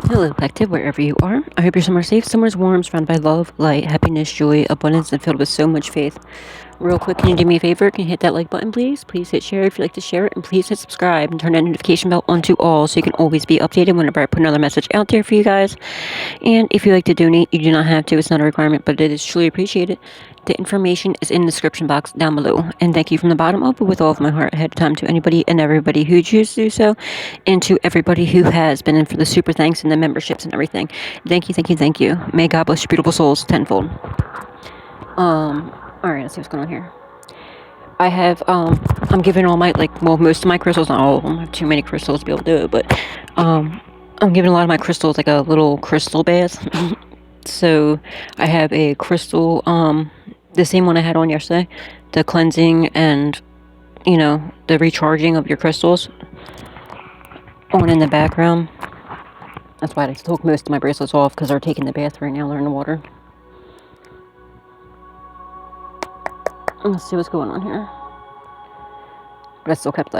Hello, Collective, wherever you are. I hope you're somewhere safe, somewhere warm, surrounded by love, light, happiness, joy, abundance, and filled with so much faith. Real quick, can you do me a favor? Can you hit that like button, please? Please hit share if you'd like to share it, and please hit subscribe and turn that notification bell on to all so you can always be updated whenever I put another message out there for you guys. And if you like to donate, you do not have to. It's not a requirement, but it is truly appreciated. The information is in the description box down below. And thank you from the bottom up with all of my heart ahead of time to anybody and everybody who chooses to do so, and to everybody who has been in for the super thanks and the memberships and everything. Thank you, thank you, thank you. May God bless your beautiful souls tenfold. Alright, let's see what's going on here. I have, I'm giving all my, most of my crystals, not all of them, I have too many crystals to be able to do it, but, I'm giving a lot of my crystals like a little crystal bath. So, I have a crystal, the same one I had on yesterday, the cleansing and, the recharging of your crystals, on in the background. That's why I took most of my bracelets off, because they're taking the bath right now, they're in the water. Let's see what's going on here. But I still kept,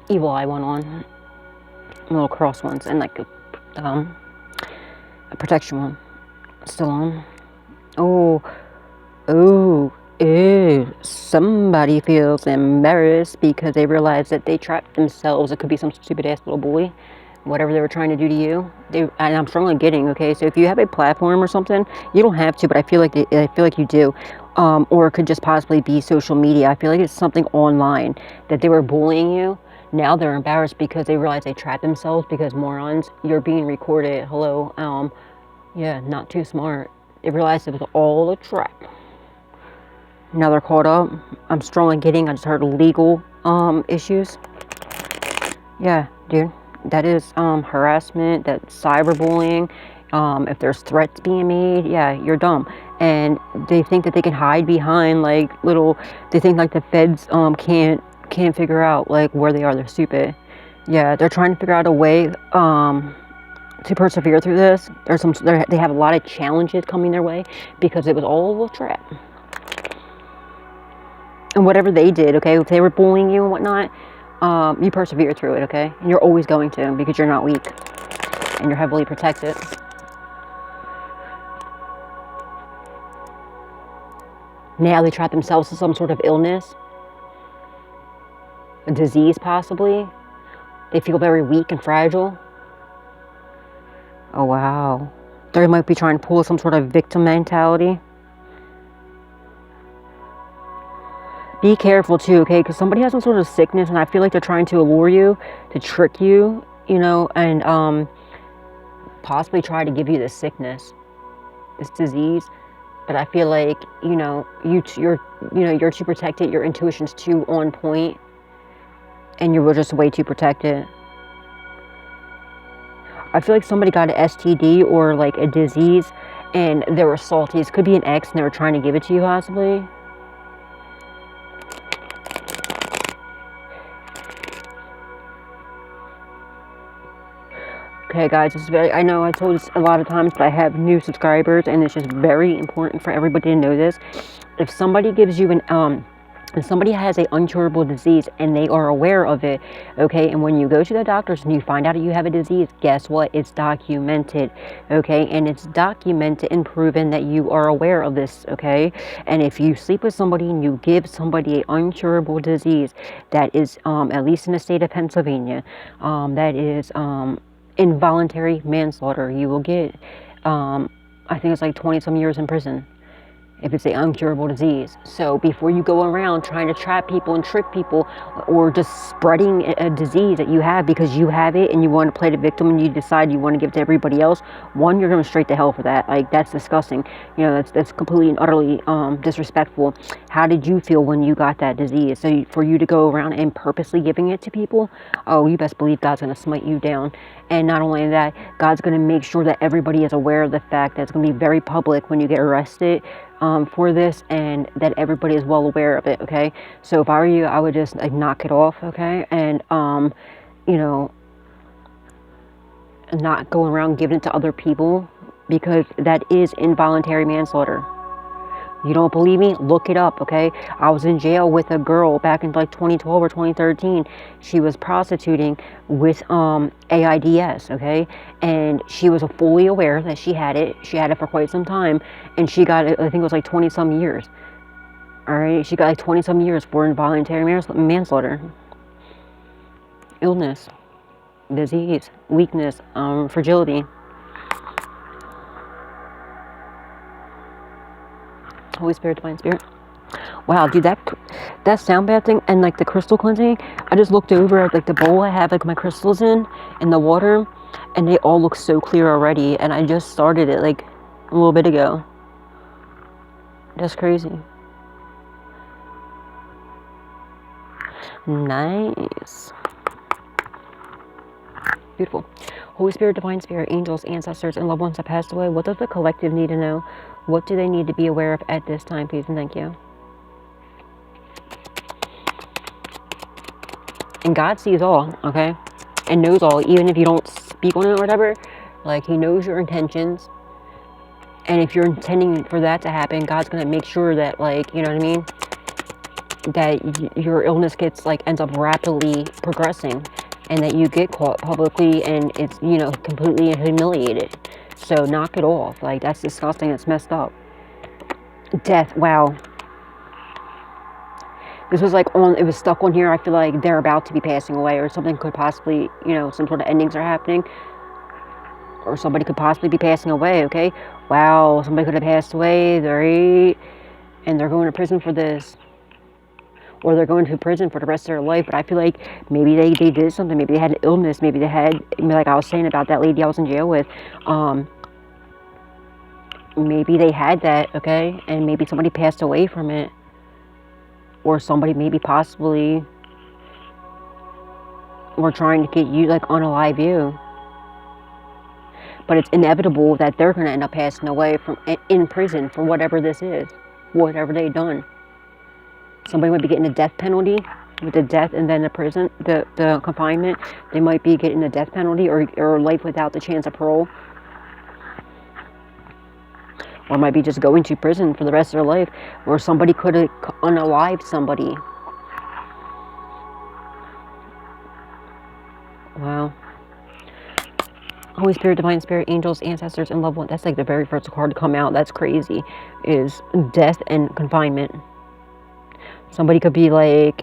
evil eye one on. Little cross ones. And, a protection one. Still on. Oh. Ew. Somebody feels embarrassed because they realize that they trapped themselves. It could be some stupid-ass little bully. Whatever they were trying to do to you, and I'm strongly getting, okay, so if you have a platform or something, you don't have to, but I feel like you do, or it could just possibly be social media. I feel like it's something online that they were bullying you. Now they're embarrassed because they realize they trapped themselves, because morons, you're being recorded. Hello. Yeah, not too smart. They realized it was all a trap. Now they're caught up. I'm strongly getting, I just heard legal issues. Yeah, dude. That is harassment, that's cyberbullying. If there's threats being made, yeah, you're dumb. And they think that they can hide behind they think the feds can't figure out where they are. They're stupid. Yeah, they're trying to figure out a way to persevere through this. They have a lot of challenges coming their way because it was all a trap. And whatever they did, okay, if they were bullying you and whatnot, you persevere through it, okay? And you're always going to, because you're not weak. And you're heavily protected. Now they trap themselves in some sort of illness. A disease, possibly. They feel very weak and fragile. Oh, wow. They might be trying to pull some sort of victim mentality. Be careful too, okay? Because somebody has some sort of sickness, and I feel like they're trying to allure you, to trick you, and possibly try to give you this sickness, this disease. But I feel like you're too protected. Your intuition's too on point, and you were just way too protected. I feel like somebody got an STD or a disease, and they were salty. It could be an ex, and they were trying to give it to you, possibly. Okay, guys, I know I told this a lot of times, but I have new subscribers, and it's just very important for everybody to know this. If somebody gives you if somebody has an incurable disease and they are aware of it, okay, and when you go to the doctors and you find out that you have a disease, guess what? It's documented, okay, and it's documented and proven that you are aware of this, okay. And if you sleep with somebody and you give somebody an incurable disease that is, at least in the state of Pennsylvania, that is, involuntary manslaughter, you will get, I think it's 20-some years in prison if it's an incurable disease. So before you go around trying to trap people and trick people, or just spreading a disease that you have because you have it and you want to play the victim and you decide you want to give it to everybody else, one, you're going straight to hell for that. That's disgusting. That's completely and utterly disrespectful. How did you feel when you got that disease? So for you to go around and purposely giving it to people, oh, you best believe God's going to smite you down. And not only that, God's going to make sure that everybody is aware of the fact that it's going to be very public when you get arrested for this, and that everybody is well aware of it, okay? So if I were you, I would just knock it off, okay? And not go around giving it to other people, because that is involuntary manslaughter. You don't believe me? Look it up, okay? I was in jail with a girl back in like 2012 or 2013. She was prostituting with AIDS, okay? And she was fully aware that she had it. She had it for quite some time, and she got it, I think it was like 20 some years. All right, she got like 20 some years for involuntary manslaughter. Illness, disease, weakness, fragility. Holy Spirit, Divine Spirit. Wow, dude, that sound bath thing and like the crystal cleansing, I just looked over at like the bowl I have like my crystals in the water, and they all look so clear already, and I just started it like a little bit ago. That's crazy. Nice. Beautiful. Holy Spirit, Divine Spirit, angels, ancestors, and loved ones that passed away, what does the collective need to know? What do they need to be aware of at this time, please, and thank you. And God sees all, okay? And knows all, even if you don't speak on it or whatever. Like, He knows your intentions. And if you're intending for that to happen, God's going to make sure that, like, you know what I mean? That your illness gets, like, ends up rapidly progressing. And that you get caught publicly and it's, you know, completely humiliated. So knock it off. Like, that's disgusting. It's messed up. Death. Wow. This was like it was stuck on here. I feel like they're about to be passing away, or something could possibly, you know, some sort of endings are happening. Or somebody could possibly be passing away, okay? Wow, somebody could have passed away. And they're going to prison for this. Or they're going to prison for the rest of their life. But I feel like maybe they did something. Maybe they had an illness. Maybe they had, like I was saying about that lady I was in jail with. Maybe they had that, okay? And maybe somebody passed away from it. Or somebody maybe possibly were trying to get you, like, unalive you. But it's inevitable that they're going to end up passing away in prison for whatever this is. Whatever they've done. Somebody might be getting a death penalty with the death and then the prison, the confinement. They might be getting a death penalty or life without the chance of parole. Or might be just going to prison for the rest of their life. Or somebody could have unalived somebody. Wow. Holy Spirit, Divine Spirit, angels, ancestors, and loved ones. That's like the very first card to come out. That's crazy. Is death and confinement. Somebody could be like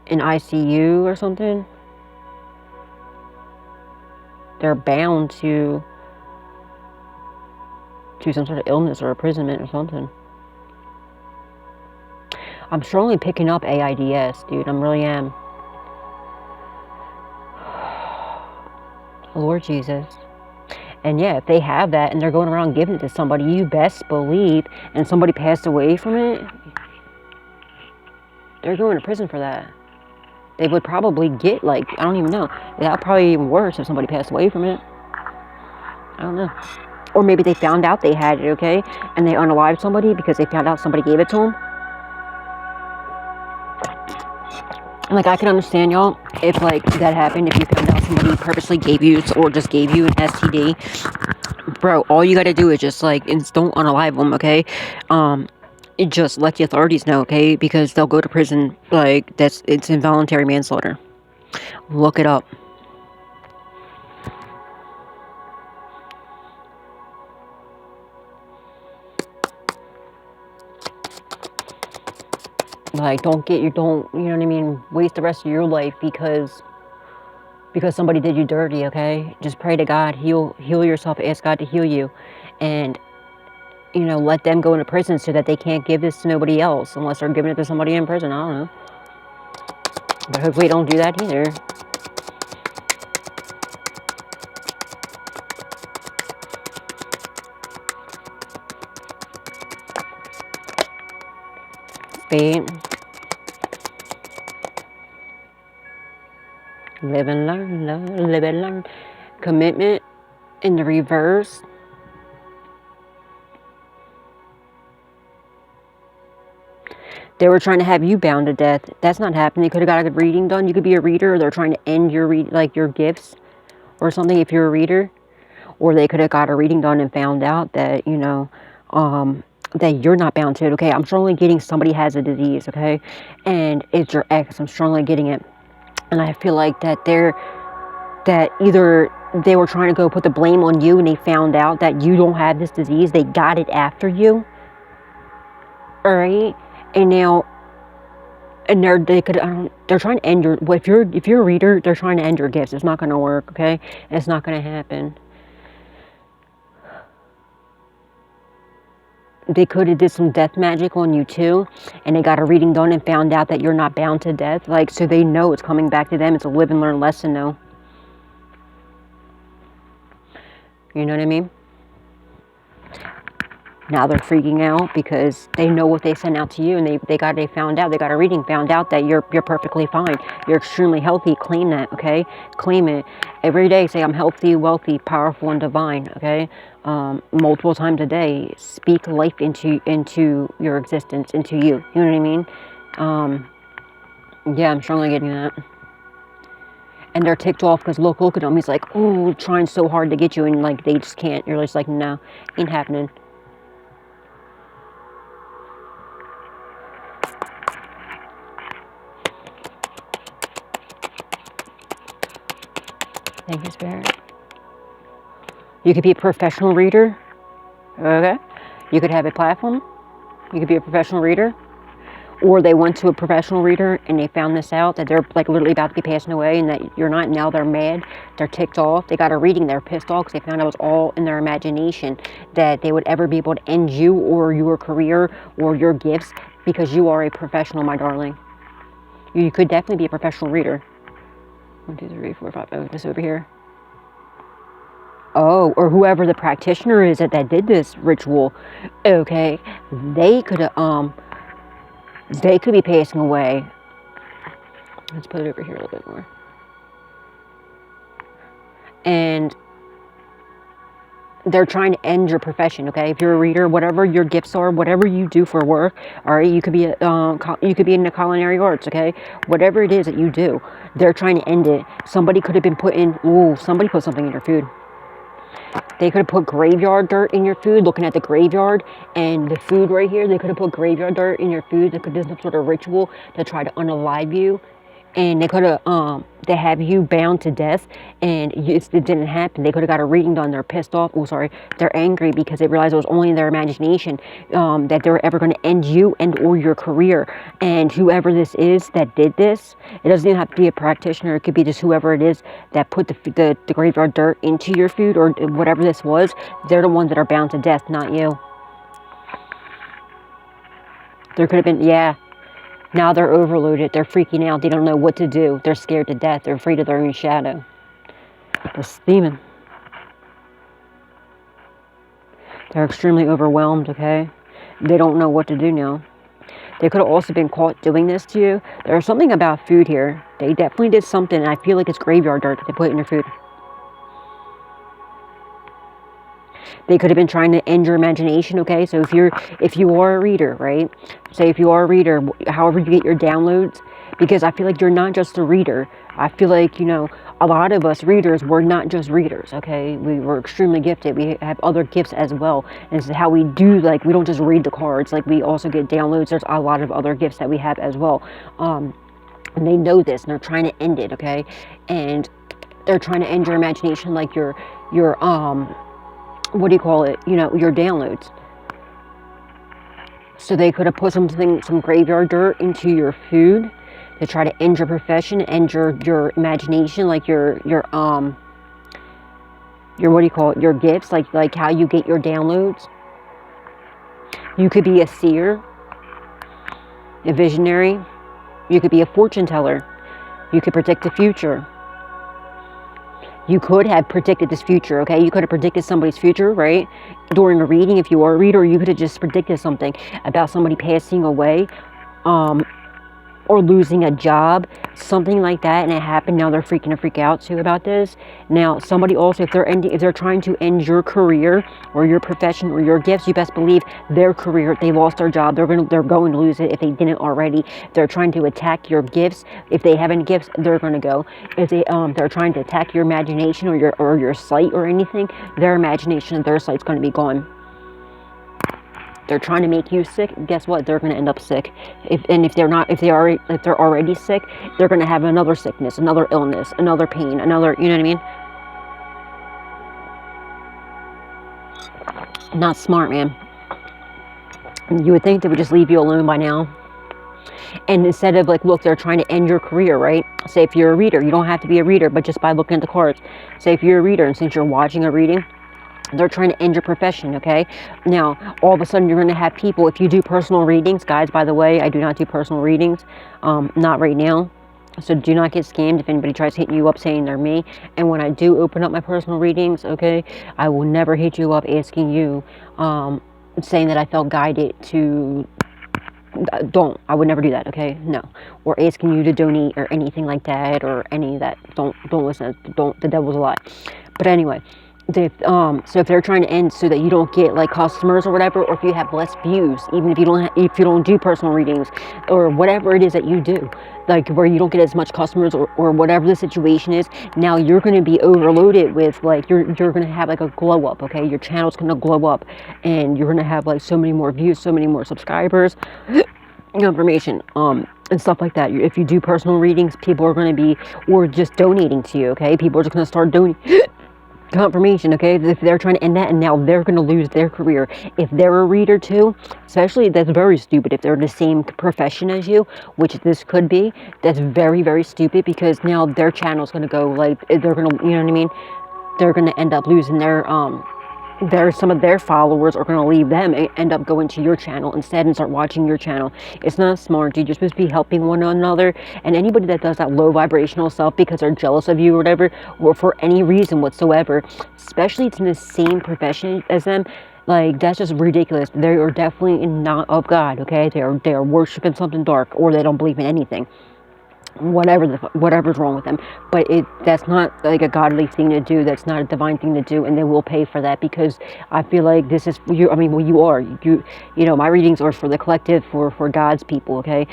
in ICU or something. They're bound to some sort of illness or imprisonment or something. I'm strongly picking up AIDS, dude. I really am. Lord Jesus. And yeah, if they have that and they're going around giving it to somebody, you best believe, and somebody passed away from it, they're going to prison for that. They would probably get, like, I don't even know. That would probably be even worse if somebody passed away from it. I don't know. Or maybe they found out they had it, okay? And they unalived somebody because they found out somebody gave it to them. And, like, I can understand, y'all, if, like, that happened, if you found out somebody purposely gave you, or just gave you an STD. Bro, all you gotta do is just, like, don't unalive them, okay? Just let the authorities know, okay? Because they'll go to prison, like, it's involuntary manslaughter. Look it up. Like, don't, you know what I mean, waste the rest of your life because somebody did you dirty, okay? Just pray to God, heal yourself, ask God to heal you, and, you know, let them go into prison so that they can't give this to nobody else unless they're giving it to somebody in prison. I don't know. But hopefully don't do that either. Spade. Live and learn, live and learn. Commitment in the reverse. They were trying to have you bound to death. That's not happening. You could have got a good reading done. You could be a reader. Or they're trying to end your your gifts or something if you're a reader. Or they could have got a reading done and found out that, you know, that you're not bound to it, okay? I'm strongly getting somebody has a disease, okay? And it's your ex. I'm strongly getting it. And I feel like that either they were trying to go put the blame on you and they found out that you don't have this disease. They got it after you. Alright? And now, and they're trying to end your, well, if you're a reader, they're trying to end your gifts. It's not going to work, okay? It's not going to happen. They could have did some death magic on you too, and they got a reading done and found out that you're not bound to death. Like, so they know it's coming back to them. It's a live and learn lesson, though. You know what I mean? Now they're freaking out because they know what they sent out to you, and they found out, they got a reading, found out that you're perfectly fine. You're extremely healthy. Claim that, okay? Claim it. Every day say, I'm healthy, wealthy, powerful, and divine, okay? Multiple times a day. Speak life into your existence, into you. You know what I mean? Yeah, I'm strongly getting that. And they're ticked off because look at them. He's like, oh, trying so hard to get you, and like they just can't. You're just like, no, ain't happening. Thank you, Spirit. You could be a professional reader. Okay. You could have a platform. You could be a professional reader. Or they went to a professional reader and they found this out, that they're like literally about to be passing away and that you're not. Now they're mad. They're ticked off. They got a reading. They're pissed off because they found out it was all in their imagination that they would ever be able to end you or your career or your gifts because you are a professional, my darling. You could definitely be a professional reader. 1, 2, 3, 4, 5. Oh, this over here. Oh, or whoever the practitioner is that did this ritual. Okay, they could be passing away. Let's put it over here a little bit more. And they're trying to end your profession, okay? If you're a reader, whatever your gifts are, whatever you do for work, all right? You could be in the culinary arts, okay? Whatever it is that you do, they're trying to end it. Somebody could have been somebody put something in your food. They could have put graveyard dirt in your food, looking at the graveyard and the food right here. They could have put graveyard dirt in your food. They could have done some sort of ritual to try to unalive you. And they could have, they have you bound to death, and it didn't happen. They could have got a reading done. They're pissed off. Oh, sorry. They're angry because they realized it was only in their imagination that they were ever going to end you and or your career. And whoever this is that did this, it doesn't even have to be a practitioner. It could be just whoever it is that put the graveyard dirt into your food or whatever this was. They're the ones that are bound to death, not you. There could have been, yeah. Now they're overloaded. They're freaking out. They don't know what to do. They're scared to death. They're afraid of their own shadow. They're steaming. They're extremely overwhelmed, okay? They don't know what to do now. They could have also been caught doing this to you. There's something about food here. They definitely did something, and I feel like it's graveyard dirt that they put in your food. They could have been trying to end your imagination, okay? So if you are a reader, right? Say if you are a reader, however you get your downloads, because I feel like you're not just a reader. I feel like, you know, a lot of us readers, we're not just readers, okay? We're extremely gifted. We have other gifts as well. And this is how we do, like, we don't just read the cards. Like, we also get downloads. There's a lot of other gifts that we have as well. And they know this, and they're trying to end it, okay? And they're trying to end your imagination, like your what do you call it? You know, your downloads. So they could have put some graveyard dirt into your food to try to end your profession, end your imagination, like your what do you call it? Your gifts, like how you get your downloads. You could be a seer, a visionary. You could be a fortune teller. You could predict the future. You could have predicted this future, okay? You could have predicted somebody's future, right? During a reading, if you are a reader, or you could have just predicted something about somebody passing away, or losing a job, something like that, and it happened. Now they're freak out too about this. Now, somebody also, if they're trying to end your career or your profession or your gifts, you best believe their career, they lost their job, they're going to lose it if they didn't already. They're trying to attack your gifts. If they have any gifts, they're going to go. If they're trying to attack your imagination or your sight or anything, their imagination, their sight's going to be gone. they're trying to make you sick, guess what? They're going to end up sick. If they're already sick, they're going to have another sickness, another illness, another pain, another, you know what I mean? Not smart, man. You would think they would just leave you alone by now. And instead of like, look, they're trying to end your career, right? Say if you're a reader, you don't have to be a reader, but just by looking at the cards. Say if you're a reader, and since you're watching a reading, they're trying to end your profession, okay? Now, all of a sudden, you're going to have people, if you do personal readings, guys, by the way, I do not do personal readings, not right now. So do not get scammed if anybody tries hitting you up saying they're me. And when I do open up my personal readings, okay, I will never hit you up asking you, saying that I felt guided to... Don't. I would never do that, okay? No. Or asking you to donate or anything like that, or any of that. Don't listen. Don't. The devil's a lie. But anyway, so if they're trying to end so that you don't get like customers or whatever, or if you have less views, even if you don't do personal readings or whatever it is that you do, like where you don't get as much customers or whatever the situation is, now you're going to be overloaded with like you're going to have like a glow up, okay? Your channel's going to glow up, and you're going to have like so many more views, so many more subscribers, information, and stuff like that. If you do personal readings, people are going to be, or just donating to you, okay? People are just going to start donating. Confirmation, okay? If they're trying to end that, and now they're going to lose their career. If they're a reader too, especially, that's very stupid. If they're the same profession as you, which this could be, that's very, very stupid, because now their channel's going to go, like, they're going to, you know what I mean? They're going to end up losing some of their followers are going to leave them and end up going to your channel instead and start watching your channel. It's not smart, dude. You're supposed to be helping one another, and anybody that does that low vibrational stuff because they're jealous of you or whatever, or for any reason whatsoever, especially it's in the same profession as them, like, that's just ridiculous. They are definitely not of God, okay? They are worshiping something dark, or they don't believe in anything. Whatever's wrong with them, but that's not like a godly thing to do. That's not a divine thing to do, and they will pay for that, because I feel like this is you. I mean, well, you know, my readings are for the collective, for God's people, okay?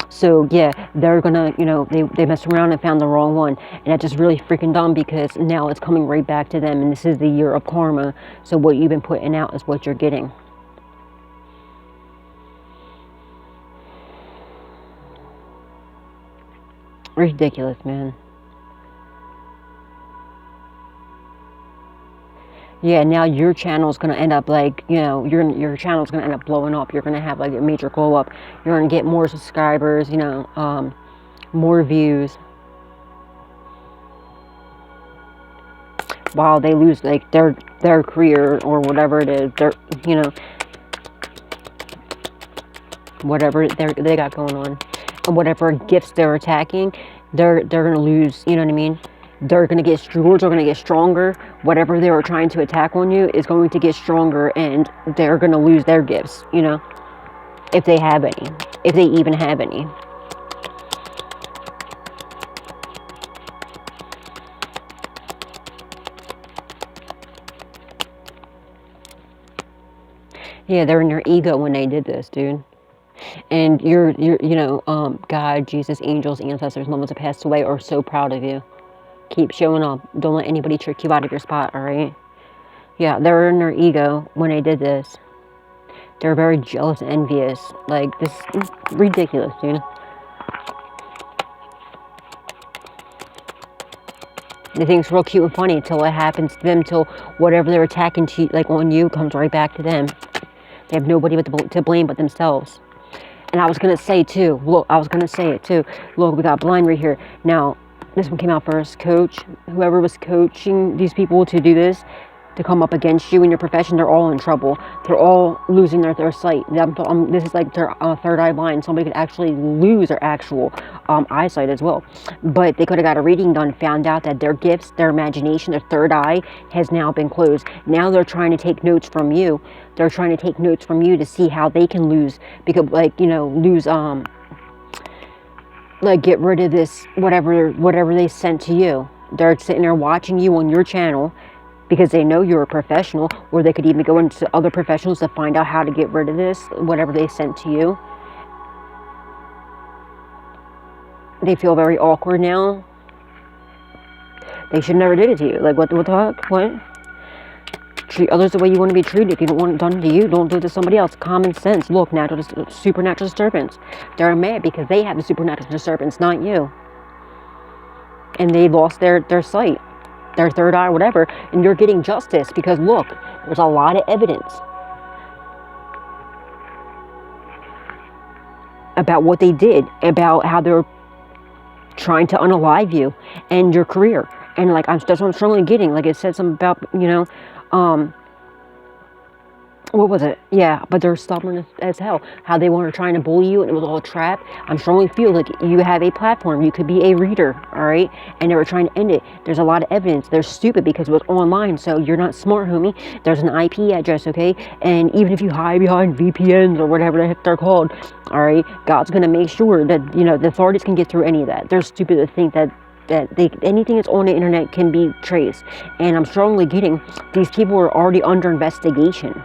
So yeah, they're gonna, you know, they messed around and found the wrong one, and that's just really freaking dumb, because now it's coming right back to them, and this is the year of karma. So what you've been putting out is what you're getting. Ridiculous, man. Yeah, now your channel's gonna end up like, you know, your channel's gonna end up blowing up. You're gonna have like a major glow up. You're gonna get more subscribers, you know, more views, while they lose like their career or whatever it is. Their, you know, whatever they got going on. And whatever gifts they're attacking, they're gonna lose, you know what I mean? They're gonna get swords, are gonna get stronger. Whatever they were trying to attack on you is going to get stronger, and they're gonna lose their gifts, you know? If they have any. If they even have any. Yeah, they're in their ego when they did this, dude. And you're you know, God, Jesus, angels, ancestors, loved ones that passed away are so proud of you. Keep showing up. Don't let anybody trick you out of your spot, alright? Yeah, they're in their ego when they did this. They're very jealous and envious. Like, this is ridiculous, dude. They think it's real cute and funny till it happens to them, till whatever they're attacking to, like, on you comes right back to them. They have nobody to blame but themselves. And I was going to say, too, look, look, we got blind right here. Now, this one came out first. Coach, whoever was coaching these people to do this, to come up against you in your profession, they're all in trouble. They're all losing their sight. This is like their third eye blind. Somebody could actually lose their actual eyesight as well. But they could have got a reading done, found out that their gifts, their imagination, their third eye has now been closed. Now they're trying to take notes from you. They're trying to take notes from you to see how they can lose, because, like, you know, like, get rid of this, whatever they sent to you. They're sitting there watching you on your channel, because they know you're a professional, or they could even go into other professionals to find out how to get rid of this, whatever they sent to you. They feel very awkward now. They should never did it to you. Like, what the fuck? What? Treat others the way you want to be treated. If you don't want it done to you, don't do it to somebody else. Common sense. Look, supernatural disturbance. They're mad because they have the supernatural disturbance, not you. And they lost their sight, their third eye, whatever. And you're getting justice because, look, there's a lot of evidence about what they did, about how they're trying to unalive you and your career. And like, that's what I'm strongly getting. Like, it said something about, you know, what was it? Yeah, but they're stubborn as hell. How they were trying to bully you and it was all a trap. I strongly feel like you have a platform. You could be a reader, all right? And they were trying to end it. There's a lot of evidence. They're stupid because it was online, so you're not smart, homie. There's an IP address, okay? And even if you hide behind VPNs or whatever the heck they're called, all right, God's going to make sure that, you know, the authorities can get through any of that. They're stupid to think that anything that's on the internet can be traced. And I'm strongly getting these people are already under investigation.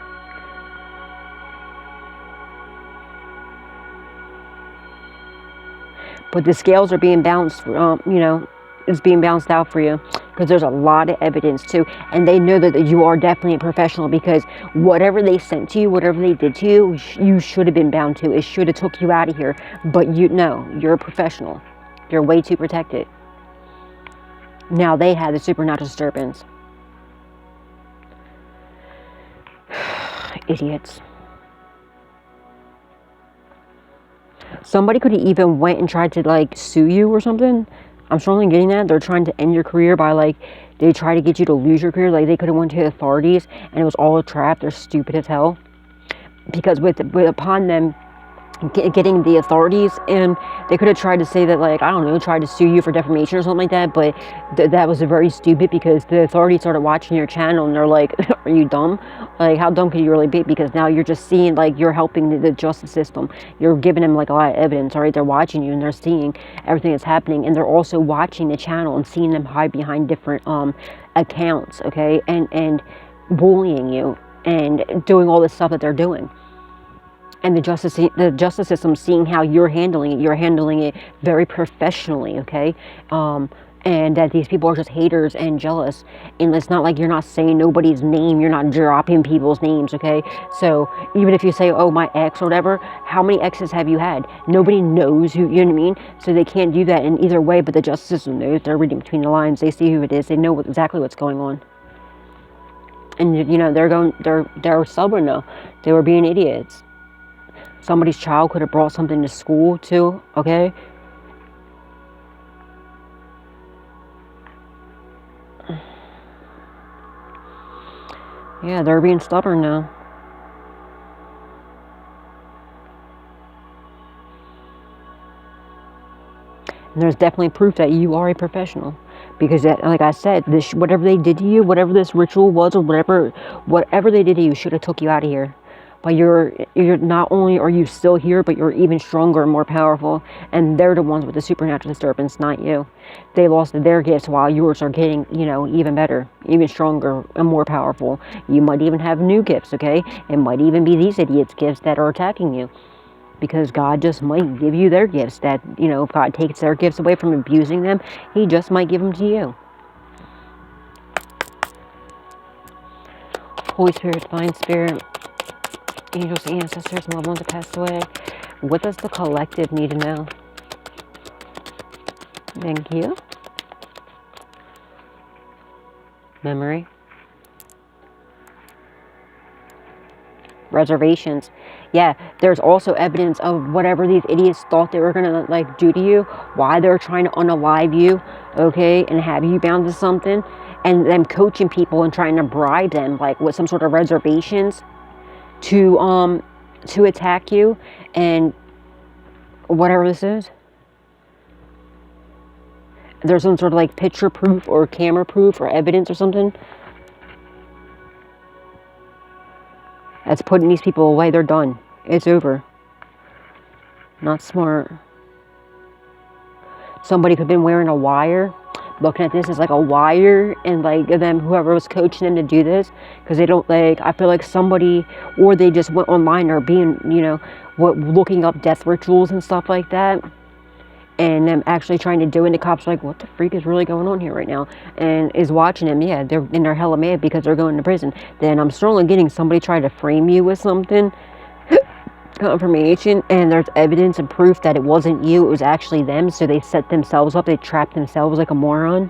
But the scales are being balanced, you know, it's being balanced out for you. Because there's a lot of evidence too. And they know that you are definitely a professional. Because whatever they sent to you, whatever they did to you, you should have been bound to. It should have took you out of here. But you know, you're a professional. You're way too protected. Now they had the supernatural disturbance. Idiots. Somebody could have even went and tried to like sue you or something. I'm strongly getting that. They're trying to end your career by like, they try to get you to lose your career. Like they could have went to the authorities and it was all a trap. They're stupid as hell. Because with upon them getting the authorities, and they could have tried to say that, like, I don't know, tried to sue you for defamation or something like that, but that was very stupid because the authorities started watching your channel and they're like, are you dumb? Like, how dumb could you really be? Because now you're just seeing, like, you're helping the justice system. You're giving them, like, a lot of evidence, all right? They're watching you and they're seeing everything that's happening, and they're also watching the channel and seeing them hide behind different accounts, okay? And bullying you and doing all this stuff that they're doing. And the justice system seeing how you're handling it very professionally, okay? And that these people are just haters and jealous. And it's not like you're not saying nobody's name, you're not dropping people's names, okay? So even if you say, oh, my ex or whatever, how many exes have you had? Nobody knows who, you know what I mean? So they can't do that in either way, but the justice system knows. They're reading between the lines, they see who it is, they know exactly what's going on. And, you know, they're stubborn though. They were being idiots. Somebody's child could have brought something to school too, okay? Yeah, they're being stubborn now. And there's definitely proof that you are a professional. Because, like I said, whatever they did to you, whatever this ritual was, or whatever they did to you should have took you out of here. But you're not only are you still here, but you're even stronger and more powerful. And they're the ones with the supernatural disturbance, not you. They lost their gifts while yours are getting, you know, even better, even stronger and more powerful. You might even have new gifts, okay? It might even be these idiots' gifts that are attacking you. Because God just might give you their gifts that, you know, if God takes their gifts away from abusing them, He just might give them to you. Holy Spirit, Divine Spirit, angels, ancestors, and loved ones that passed away. What does the collective need to know? Thank you. Memory. Reservations. Yeah, there's also evidence of whatever these idiots thought they were gonna like do to you, why they're trying to unalive you, okay, and have you bound to something, and them coaching people and trying to bribe them like with some sort of reservations to attack you, and whatever this is. There's some sort of like picture proof or camera proof or evidence or something that's putting these people away. They're done. It's over. Not smart. Somebody could have been wearing a wire, looking at this as like a wire, and like them, whoever was coaching them to do this, because they don't like, I feel like somebody, or they just went online or being, you know, looking up death rituals and stuff like that, and them actually trying to do it, and the cops are like, what the freak is really going on here right now, and is watching them. Yeah, they're hella mad because they're going to prison. Then I'm strongly getting somebody trying to frame you with something, confirmation, and there's evidence and proof that it wasn't you, it was actually them, so they set themselves up, they trapped themselves like a moron.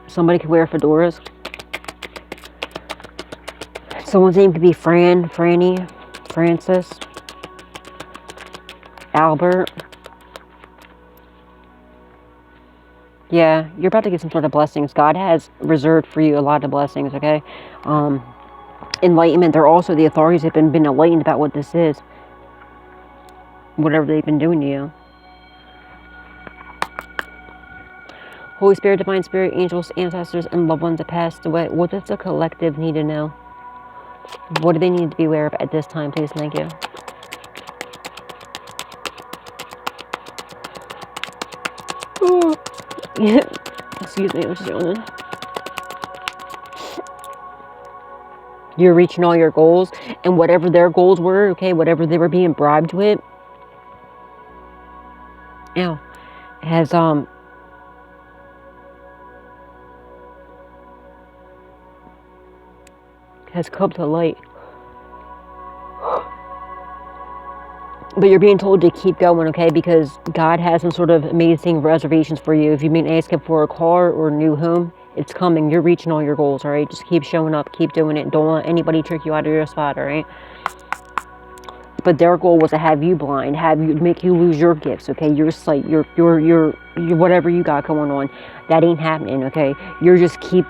Somebody could wear fedoras. Someone's name could be Fran, Franny, Francis, Albert. Yeah, you're about to get some sort of blessings. God has reserved for you a lot of blessings, okay? Enlightenment. They're also, the authorities have been enlightened about what this is. Whatever they've been doing to you. Holy Spirit, Divine Spirit, angels, ancestors, and loved ones that passed away. What does the collective need to know? What do they need to be aware of at this time, please? Thank you. Oh. Excuse me, I'm just yawning. You're reaching all your goals, and whatever their goals were, okay, whatever they were being bribed with, now has come to light. But you're being told to keep going, okay? Because God has some sort of amazing reservations for you. If you've been asking for a car or a new home, it's coming. You're reaching all your goals, all right? Just keep showing up, keep doing it. Don't let anybody trick you out of your spot, all right? But their goal was to have you blind, make you lose your gifts, okay? Your sight, your whatever you got going on. That ain't happening, okay? You're just keep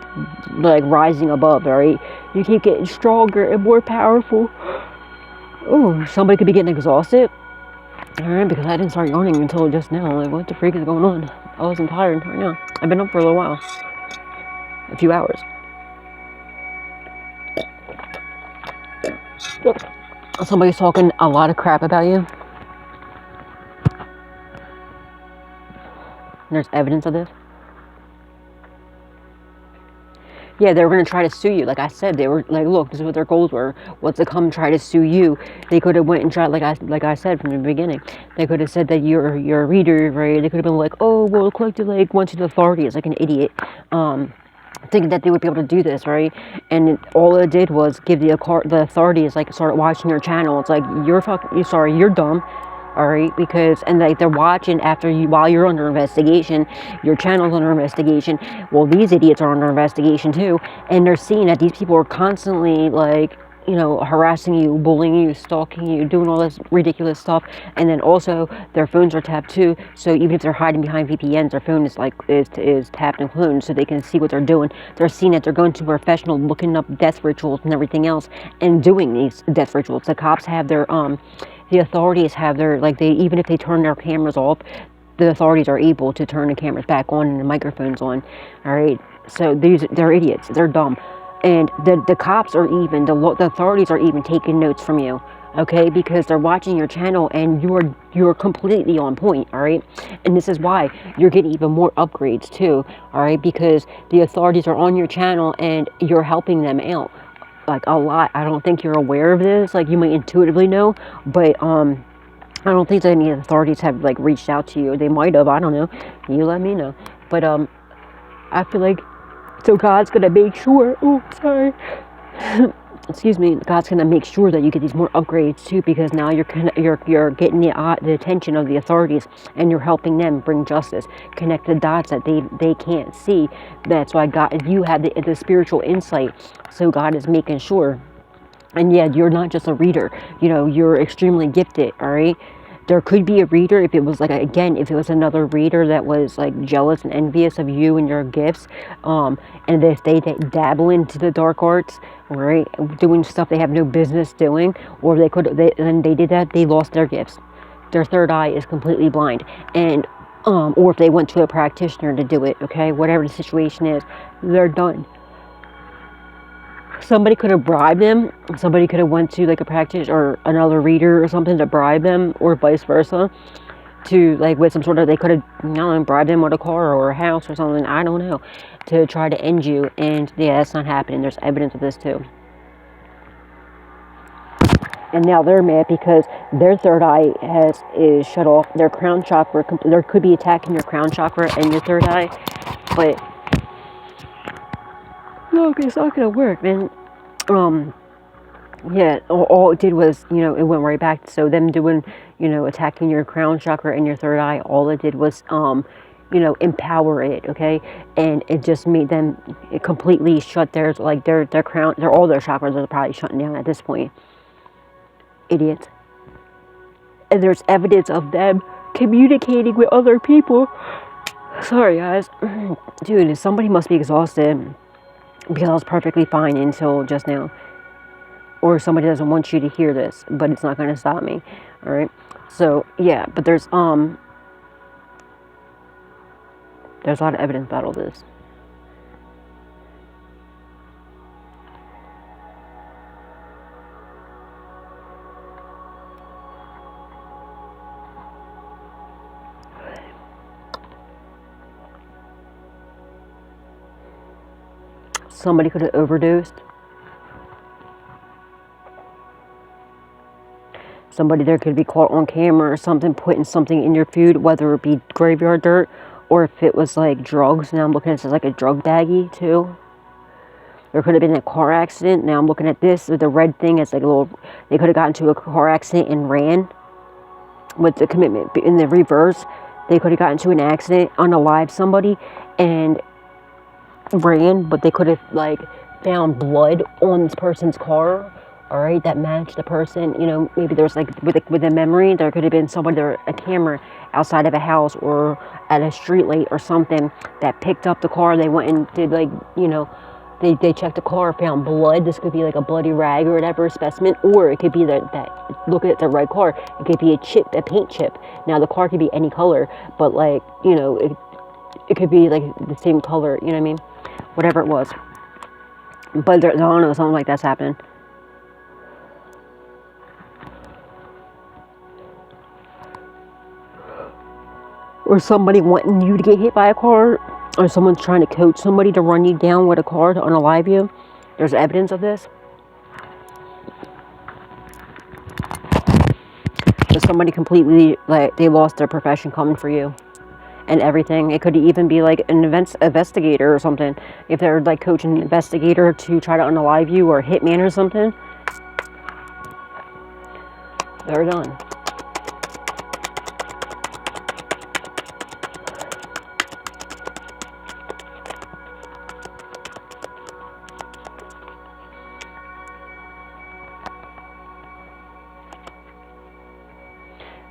like rising above, all right? You keep getting stronger and more powerful. Oh, somebody could be getting exhausted. All right, because I didn't start yawning until just now. Like, what the freak is going on? I wasn't tired right now. I've been up for a little while, a few hours. Somebody's talking a lot of crap about you. There's evidence of this. Yeah, they were going to try to sue you. Like I said, they were like, look, this is what their goals were. Was to come try to sue you. They could have went and tried, like I said from the beginning. They could have said that you're a reader, right? They could have been like, oh, well, collective like went to the authorities like an idiot, thinking that they would be able to do this, right? And all it did was give the authorities like started watching your channel. It's like you're dumb. All right, because and like they're watching after you while you're under investigation, your channel's under investigation. Well, these idiots are under investigation too, and they're seeing that these people are constantly like, you know, harassing you, bullying you, stalking you, doing all this ridiculous stuff. And then also their phones are tapped too, so even if they're hiding behind VPNs, their phone is like is tapped and cloned, so they can see what they're doing. They're seeing that they're going to a professional, looking up death rituals and everything else, and doing these death rituals. The cops have their the authorities have their, like, they, even if they turn their cameras off, the authorities are able to turn the cameras back on and the microphones on. All right, so they're idiots, they're dumb, and the cops are even the authorities are even taking notes from you, okay, because they're watching your channel and you're completely on point. All right, and this is why you're getting even more upgrades too. All right, because the authorities are on your channel and you're helping them out. Like a lot. I don't think you're aware of this. Like you might intuitively know, but I don't think that any authorities have like reached out to you. They might have. I don't know. You let me know. But I feel like so God's gonna make sure. Oh, sorry. Excuse me. God's gonna make sure that you get these more upgrades too, because now you're getting the attention of the authorities, and you're helping them bring justice, connect the dots that they can't see. That's why God, you have the spiritual insight. So God is making sure. And yeah, you're not just a reader. You know, you're extremely gifted. All right. There could be a reader if it was like, again, if it was another reader that was like jealous and envious of you and your gifts, and if they dabble into the dark arts, right, doing stuff they have no business doing, or then they did that, they lost their gifts. Their third eye is completely blind, and or if they went to a practitioner to do it, okay, whatever the situation is, they're done. Somebody could have bribed them. Somebody could have went to like a practitioner or another reader or something to bribe them, or vice versa. to, like, with some sort of, they could have, you know, bribed him with a car or a house or something, I don't know, to try to end you. And yeah, that's not happening. There's evidence of this too. And now they're mad because their third eye is shut off. Their crown chakra, there could be attack in your crown chakra and your third eye, but look, it's not gonna work, man. Yeah, all it did was, you know, it went right back. So them doing, you know, attacking your crown chakra and your third eye, all it did was, you know, empower it, okay? And it just made them, it completely shut their, like, their crown, all their chakras are probably shutting down at this point. Idiots. And there's evidence of them communicating with other people. Sorry, guys. Dude, somebody must be exhausted, because I was perfectly fine until just now. Or somebody doesn't want you to hear this, but it's not going to stop me. All right. So yeah, but there's a lot of evidence about all this. Somebody could have overdosed. Somebody there could be caught on camera or something, putting something in your food, whether it be graveyard dirt or if it was like drugs. Now I'm looking at this as like a drug baggie too. There could have been a car accident. Now I'm looking at this with the red thing as like a little, they could have gotten into a car accident and ran with the commitment in the reverse. They could have gotten into an accident, unalived somebody and ran, but they could have like found blood on this person's car. All right, that matched the person. You know, maybe there's like with a memory, there could have been somebody, a camera outside of a house or at a street light or something that picked up the car. They went and did, like, you know, they checked the car, found blood. This could be like a bloody rag or whatever specimen, or it could be that looking at the red car, it could be a chip, a paint chip. Now the car could be any color, but like, you know, it could be like the same color. You know what I mean? Whatever it was, but I don't know, something like that's happening. Or somebody wanting you to get hit by a car, or someone's trying to coach somebody to run you down with a car to unalive you. There's evidence of this. So somebody completely, like, they lost their profession coming for you and everything. It could even be like an investigator or something. If they're like coaching an investigator to try to unalive you, or a hitman or something, they're done.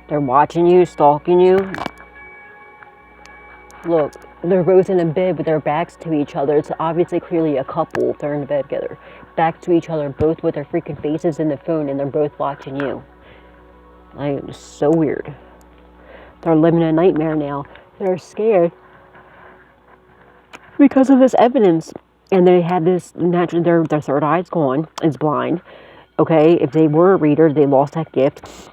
They're watching you, stalking you. Look, they're both in a bed with their backs to each other. It's obviously clearly a couple if they're in the bed together. Backs to each other, both with their freaking faces in the phone, and they're both watching you. Like, it's so weird. They're living a nightmare now. They're scared because of this evidence. And they had this, naturally, their third eye's gone. It's blind. Okay, if they were a reader, they lost that gift.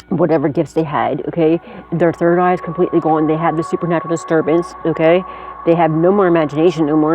Whatever gifts they had, okay? Their third eye is completely gone. They have the supernatural disturbance, okay? They have no more imagination, no more